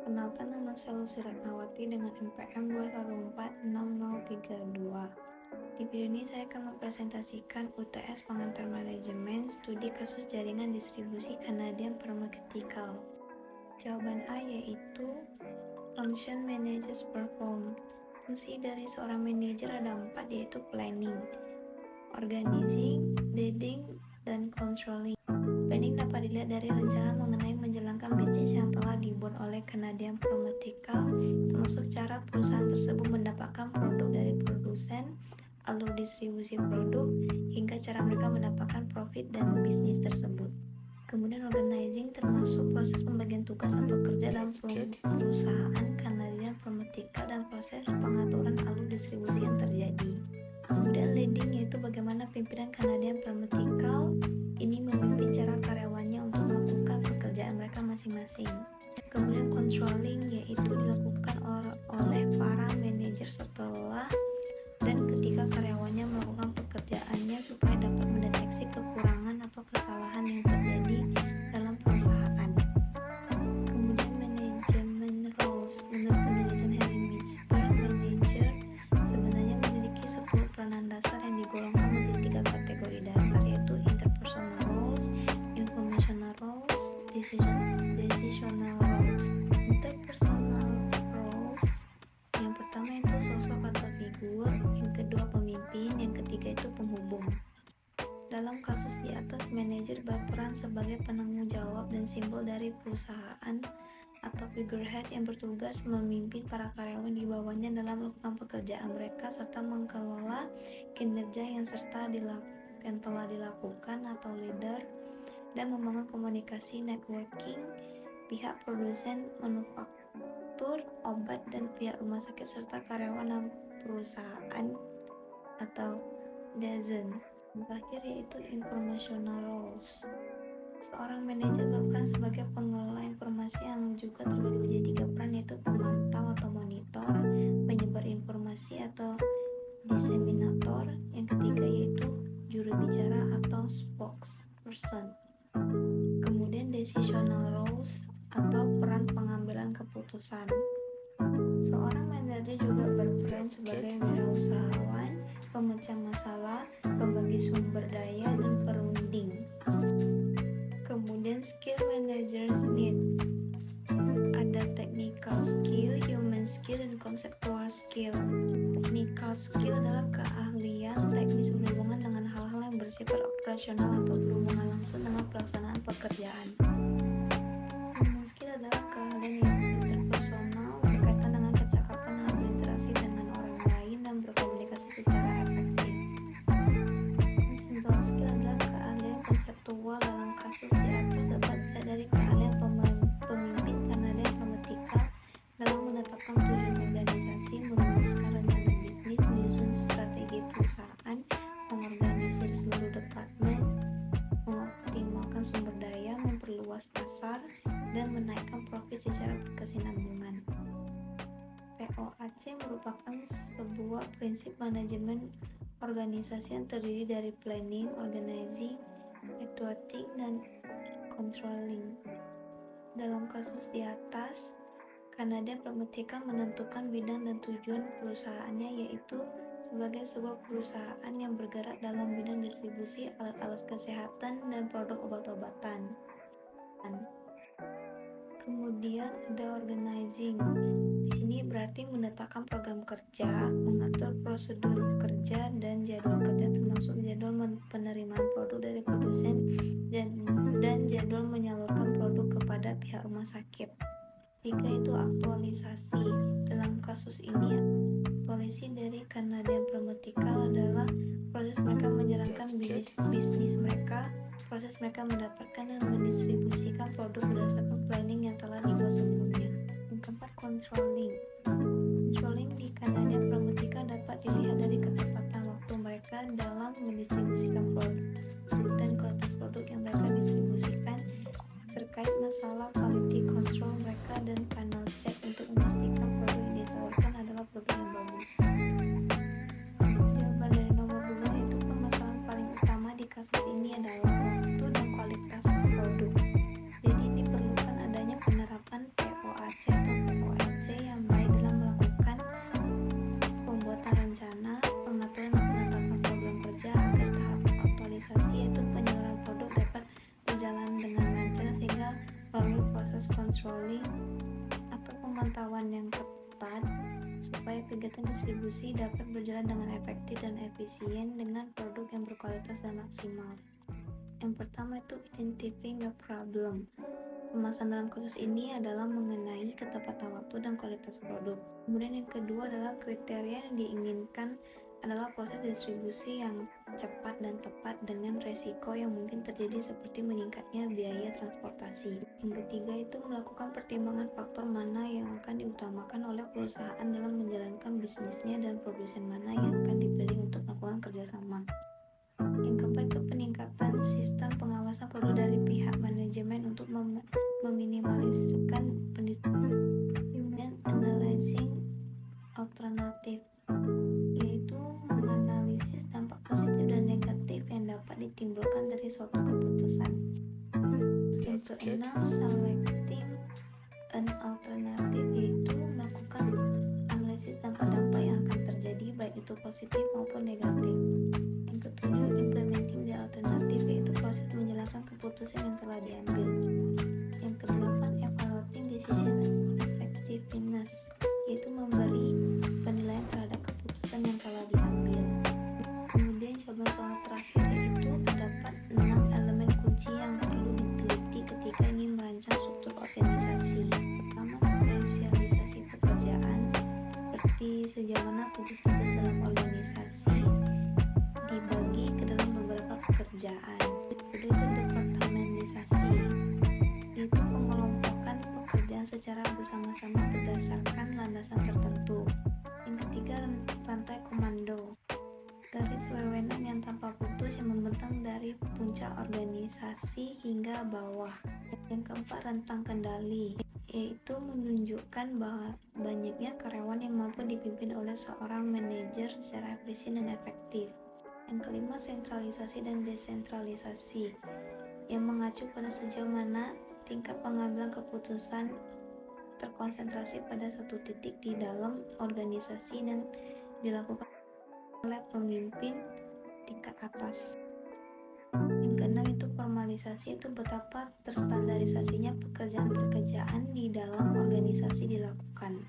Perkenalkan, nama saya Lucy Ratnawati dengan NPM 2146032. Di video ini saya akan mempresentasikan UTS Pengantar Manajemen Studi Kasus Jaringan Distribusi Canadian Pharmaceutical. Jawaban A yaitu Function Managers Perform. Fungsi dari seorang manajer ada 4, yaitu planning, organizing, leading, dan controlling. Planning dapat dilihat dari rencana mengenai menjalankan bisnis yang telah dibuat oleh Canadian Pharmaceutical, termasuk cara perusahaan tersebut mendapatkan produk dari produsen, alur distribusi produk, hingga cara mereka mendapatkan profit dan bisnis tersebut. Kemudian organizing termasuk proses pembagian tugas atau kerja dalam perusahaan Canadian Pharmaceutical dan proses pengaturan alur distribusi yang terjadi. Kemudian leading yaitu bagaimana pimpinan Canadian Pharmaceutical ini memimpin cara karyawannya untuk melakukan pekerjaan mereka masing-masing. Kemudian controlling yaitu dilakukan oleh para manajer setelah dan ketika karyawannya melakukan pekerjaannya supaya dapat mendeteksi kekurangan atau kesalahan yang terjadi dalam perusahaan. Kemudian manajemen roles. Menurut penelitian Harry Mitzberg, manajer sebenarnya memiliki 10 peranan dasar yang digolongkan menjadi 3 kategori dasar, yaitu interpersonal roles, informational roles, decisional roles. Interpersonal roles yang pertama itu sosok atau figur, yang kedua pemimpin, yang ketiga itu penghubung. Dalam kasus di atas, manajer berperan sebagai penanggung jawab dan simbol dari perusahaan atau figurehead yang bertugas memimpin para karyawan di bawahnya dalam melakukan pekerjaan mereka serta mengelola kinerja yang telah dilakukan atau leader, dan membangun komunikasi networking pihak produsen, manufaktur obat dan pihak rumah sakit serta karyawan dan perusahaan atau dozen. Yang terakhir yaitu informational roles. Seorang manajer berperan sebagai pengelola informasi yang juga terbagi menjadi 3 peran, yaitu pemantau atau monitor, penyebar informasi atau disseminator, yang ketiga yaitu juru bicara atau spokesperson. Kemudian decisional roles atau peran pengambilan keputusan. Seorang manajer juga berperan sebagai wirausahawan, pemecah masalah, pembagi sumber daya, dan perunding. Kemudian skill managers need. Ada technical skill, human skill, dan conceptual skill. Technical skill adalah keahlian teknis berhubungan dengan hal-hal yang bersifat operasional atau berhubungan langsung dengan pelaksanaan pekerjaan. Human skill adalah keahlian yang interpersonal, berkaitan dengan kecakapan dalam berinteraksi dengan orang lain dan berkomunikasi secara efektif. Conceptual skill adalah keahlian konseptual. Dalam kasus di atas dapat dilihat dari keahlian pemimpin Canadian Pharmaceutical dalam menetapkan tujuan organisasi, merumuskan rencana bisnis, menyusun strategi perusahaan, mengorganisir seluruh departemen, mengoptimalkan sumber daya, memperluas pasar, dan menaikkan profit secara berkesinambungan. POAC merupakan sebuah prinsip manajemen organisasi yang terdiri dari planning, organizing, evaluating, dan controlling. Dalam kasus di atas, Canadian Pharmaceutical menentukan bidang dan tujuan perusahaannya, yaitu sebagai sebuah perusahaan yang bergerak dalam bidang distribusi alat-alat kesehatan dan produk obat-obatan. Kemudian ada organizing. Di sini berarti menetapkan program kerja, mengatur prosedur kerja dan jadwal kerja, termasuk jadwal penerimaan produk dari produsen dan jadwal menyalurkan produk kepada pihak rumah sakit. 3 itu aktualisasi. Dalam kasus ini, aktualisasi dari Canadian Pharmaceutical adalah proses mereka menjalankan bisnis mereka, proses mereka mendapatkan dan mendistribusikan produk berdasarkan planning yang telah dibuat sebelumnya. Yang keempat, controlling. Controlling di Canadian Pharmaceutical dapat dilihat dari ketepatan waktu mereka dalam mendistribusikan produk dan kualitas produk yang mereka distribusikan, terkait masalah quality control mereka, dan final check untuk memastikan produk yang disalurkan adalah produk yang bagus. Jawaban dari nomor 2 itu permasalahan paling utama di kasus ini adalah waktu dan kualitas produk. Jadi diperlukan adanya penerapan POAC atau pemantauan yang ketat supaya kegiatan distribusi dapat berjalan dengan efektif dan efisien dengan produk yang berkualitas dan maksimal. Yang pertama itu identifying the problem. Pembahasan dalam kasus ini adalah mengenai ketepatan waktu dan kualitas produk. Kemudian yang kedua adalah kriteria yang diinginkan adalah proses distribusi yang cepat dan tepat dengan resiko yang mungkin terjadi seperti meningkatnya biaya transportasi. Yang ketiga itu melakukan pertimbangan faktor mana yang akan diutamakan oleh perusahaan dalam menjalankan bisnisnya dan produsen mana yang akan dipilih untuk melakukan kerjasama. Yang keempat itu peningkatan sistem pengawasan produk dari pihak manajemen untuk meminimalisirkan pendistribusian analyzing alternatif, yaitu menganalisis dampak positif dan negatif yang dapat ditimbulkan dari suatu keputusan. Yang keenam, selecting an alternative, yaitu melakukan analisis dampak-dampak yang akan terjadi baik itu positif maupun negatif. Yang ketujuh, implementing the alternative, yaitu proses menjalankan keputusan yang telah diambil. Yang kedelapan, evaluating decision effectiveness, yaitu memberi penilaian terhadap keputusan yang telah diambil. Kemudian jawaban soal terakhir yaitu terdapat 6 elemen kunci yang perlu diteliti ketika ingin merancang struktur organisasi. Pertama, spesialisasi pekerjaan, seperti sejauh mana tugas-tugas dalam organisasi dibagi ke dalam beberapa pekerjaan. Kedua itu departementalisasi, yaitu pengelompokan pekerjaan secara bersama-sama berdasarkan landasan tertentu. Yang ketiga, rantai komando, garis wewenang yang tanpa putus yang membentang dari puncak organisasi hingga bawah. Yang keempat, rentang kendali, yaitu menunjukkan bahwa banyaknya karyawan yang mampu dipimpin oleh seorang manajer secara efisien dan efektif. Yang kelima, sentralisasi dan desentralisasi, yang mengacu pada sejauh mana tingkat pengambilan keputusan terkonsentrasi pada satu titik di dalam organisasi dan dilakukan oleh pemimpin tingkat atas. Yang keenam itu formalisasi, itu betapa terstandarisasinya pekerjaan-pekerjaan di dalam organisasi dilakukan.